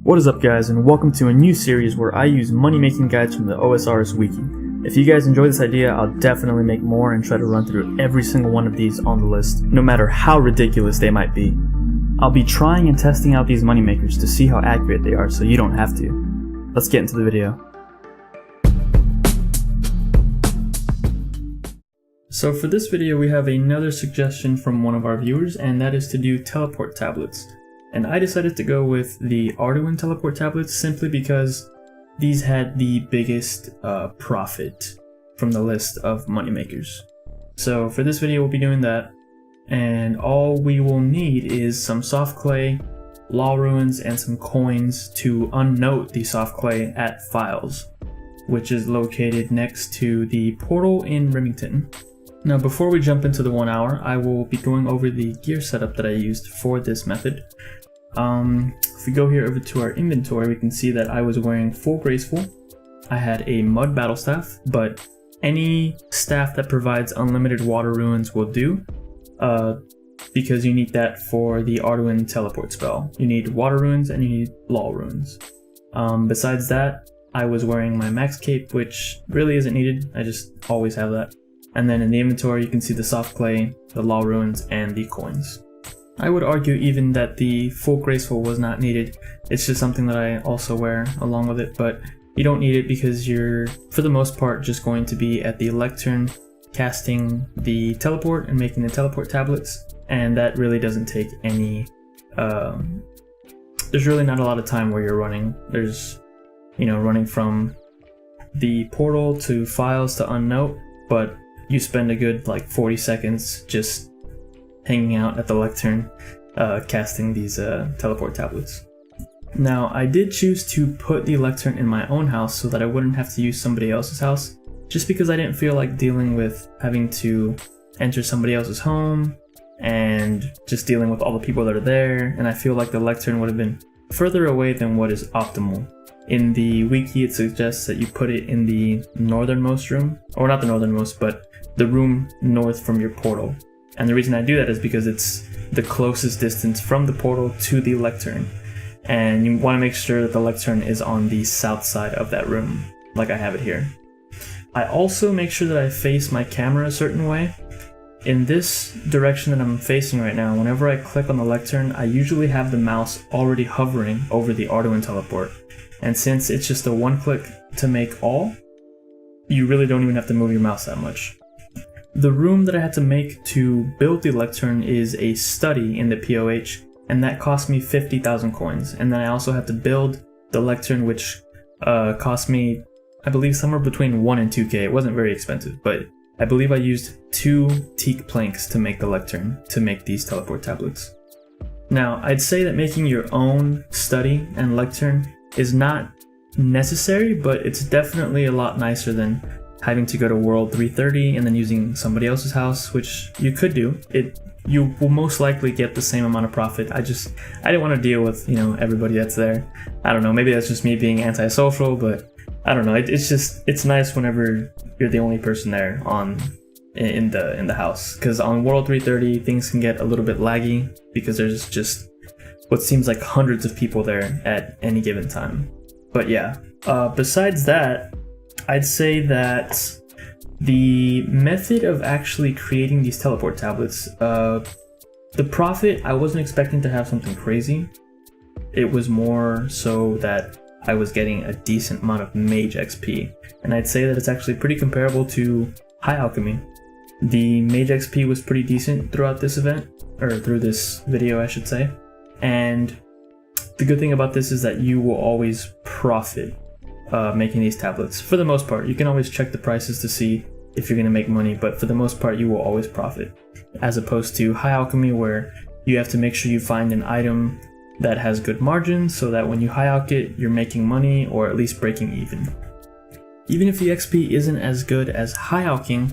What is up guys, and welcome to a new series where I use money making guides from the OSRS wiki. If you guys enjoy this idea, I'll definitely make more and try to run through every single one of these on the list, no matter how ridiculous they might be. I'll be trying and testing out these money makers to see how accurate they are so you don't have to. Let's get into the video. So for this video we have another suggestion from one of our viewers, and that is to do teleport tablets. And I decided to go with the Arduin teleport tablets simply because these had the biggest profit from the list of money makers. So for this video we'll be doing that, and all we will need is some soft clay, law ruins, and some coins to unnote the soft clay at Files, which is located next to the portal in Remington. Now before we jump into the 1 hour, I will be going over the gear setup that I used for this method. If we go here over to our inventory, we can see that I was wearing full graceful. I had a mud battle staff, but any staff that provides unlimited water ruins will do, because you need that for the Arduin teleport spell. You need water ruins and you need law ruins. Besides that, I was wearing my max cape, which really isn't needed. I just always have that. And then in the inventory you can see the soft clay, the law ruins, and the coins. I would argue even that the full graceful was not needed. It's just something that I also wear along with it, but you don't need it because you're, for the most part, just going to be at the lectern casting the teleport and making the teleport tablets, and that really doesn't take any, there's really not a lot of time where you're running. There's, running from the portal to Files to unnote, but you spend a good 40 seconds just hanging out at the lectern casting these teleport tablets. Now I did choose to put the lectern in my own house so that I wouldn't have to use somebody else's house, just because I didn't feel like dealing with having to enter somebody else's home and just dealing with all the people that are there, and I feel like the lectern would have been further away than what is optimal. In the wiki it suggests that you put it in the northernmost room, or not the northernmost, but the room north from your portal. And the reason I do that is because it's the closest distance from the portal to the lectern. And you want to make sure that the lectern is on the south side of that room, like I have it here. I also make sure that I face my camera a certain way. In this direction that I'm facing right now, whenever I click on the lectern, I usually have the mouse already hovering over the Arduin teleport. And since it's just a one click to make all, you really don't even have to move your mouse that much. The room that I had to make to build the lectern is a study in the POH, and that cost me 50,000 coins. And then I also had to build the lectern, which cost me, I believe, somewhere between 1 and 2k. It wasn't very expensive, but I believe I used 2 teak planks to make the lectern, to make these teleport tablets. Now, I'd say that making your own study and lectern is not necessary, but it's definitely a lot nicer than having to go to World 330 and then using somebody else's house, which you could do. You will most likely get the same amount of profit. I didn't want to deal with everybody that's there. I don't know, maybe that's just me being antisocial, but I don't know. It's nice whenever you're the only person there in the house, because on World 330 things can get a little bit laggy because there's just what seems like hundreds of people there at any given time. But yeah, besides that, I'd say that the method of actually creating these teleport tablets, the profit, I wasn't expecting to have something crazy. It was more so that I was getting a decent amount of mage XP, and I'd say that it's actually pretty comparable to High Alchemy. The mage XP was pretty decent throughout this event, or through this video I should say, and the good thing about this is that you will always profit making these tablets. For the most part, you can always check the prices to see if you're going to make money, but for the most part you will always profit, as opposed to High Alchemy, where you have to make sure you find an item that has good margins so that when you high alch it, you're making money or at least breaking even. Even if the XP isn't as good as high alching,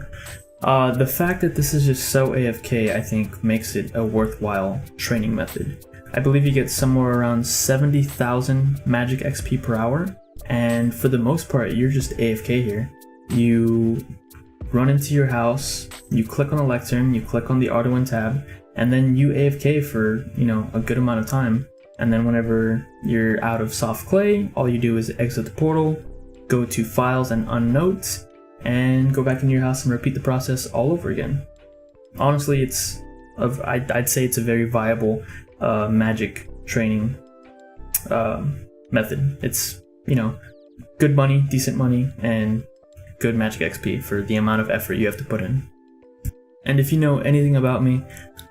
the fact that this is just so AFK, I think, makes it a worthwhile training method. I believe you get somewhere around 70,000 magic XP per hour, and for the most part you're just AFK here. You run into your house, you click on the lectern, you click on the Arduin tab, and then you AFK for a good amount of time, and then whenever you're out of soft clay, all you do is exit the portal, go to files and unnote, and go back into your house and repeat the process all over again. Honestly, I'd say it's a very viable magic training method. It's, you know, good money, decent money, and good magic XP for the amount of effort you have to put in. And if you know anything about me,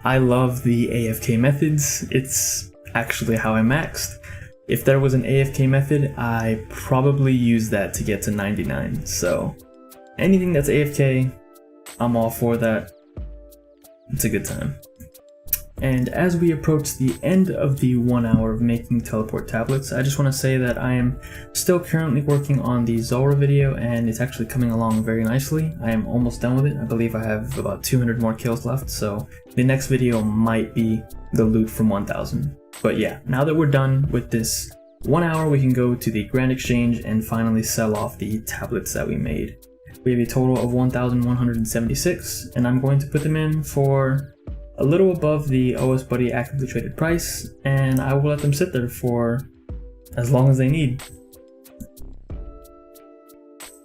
I love the AFK methods. It's actually how I maxed. If there was an AFK method, I probably use that to get to 99. So anything that's AFK, I'm all for that. It's a good time. And as we approach the end of the 1 hour of making teleport tablets, I just want to say that I am still currently working on the Zulrah video, and it's actually coming along very nicely. I am almost done with it. I believe I have about 200 more kills left, so the next video might be the loot from 1000. But yeah, now that we're done with this 1 hour, we can go to the Grand Exchange and finally sell off the tablets that we made. We have a total of 1,176, and I'm going to put them in for a little above the OS Buddy actively traded price, and I will let them sit there for as long as they need.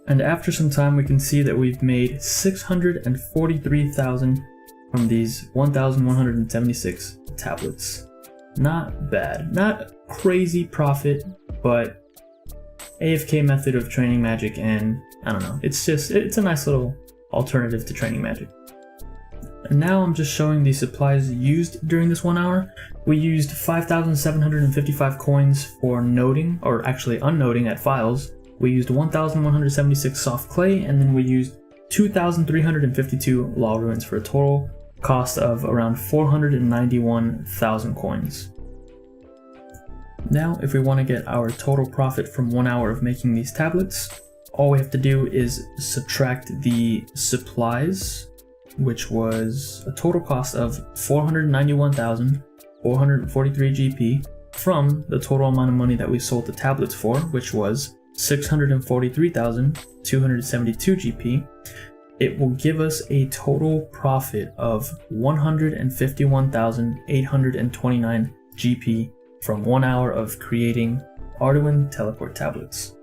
And after some time, we can see that we've made 643,000 from these 1,176 tablets. Not bad, not crazy profit, but AFK method of training magic, and I don't know, it's a nice little alternative to training magic. And now I'm just showing the supplies used during this 1 hour. We used 5,755 coins for noding, or actually unnoding at files. We used 1,176 soft clay, and then we used 2,352 law ruins for a total cost of around 491,000 coins. Now, if we want to get our total profit from 1 hour of making these tablets, all we have to do is subtract the supplies, which was a total cost of 491,443 GP, from the total amount of money that we sold the tablets for, which was 643,272 GP. It will give us a total profit of 151,829 GP from 1 hour of creating Arduin teleport tablets.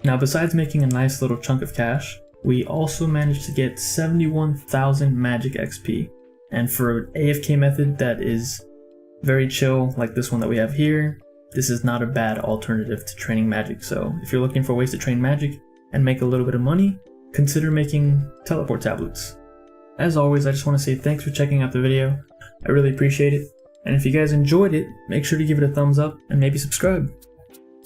Now, besides making a nice little chunk of cash, we also managed to get 71,000 magic XP. And for an AFK method that is very chill, like this one that we have here, this is not a bad alternative to training magic. So if you're looking for ways to train magic and make a little bit of money, consider making teleport tablets. As always, I just want to say thanks for checking out the video. I really appreciate it. And if you guys enjoyed it, make sure to give it a thumbs up and maybe subscribe.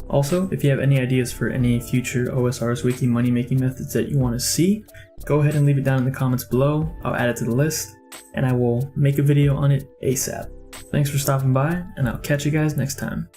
Also, if you have any ideas for any future OSRS Wiki money making methods that you want to see, go ahead and leave it down in the comments below. I'll add it to the list, and I will make a video on it ASAP. Thanks for stopping by, and I'll catch you guys next time.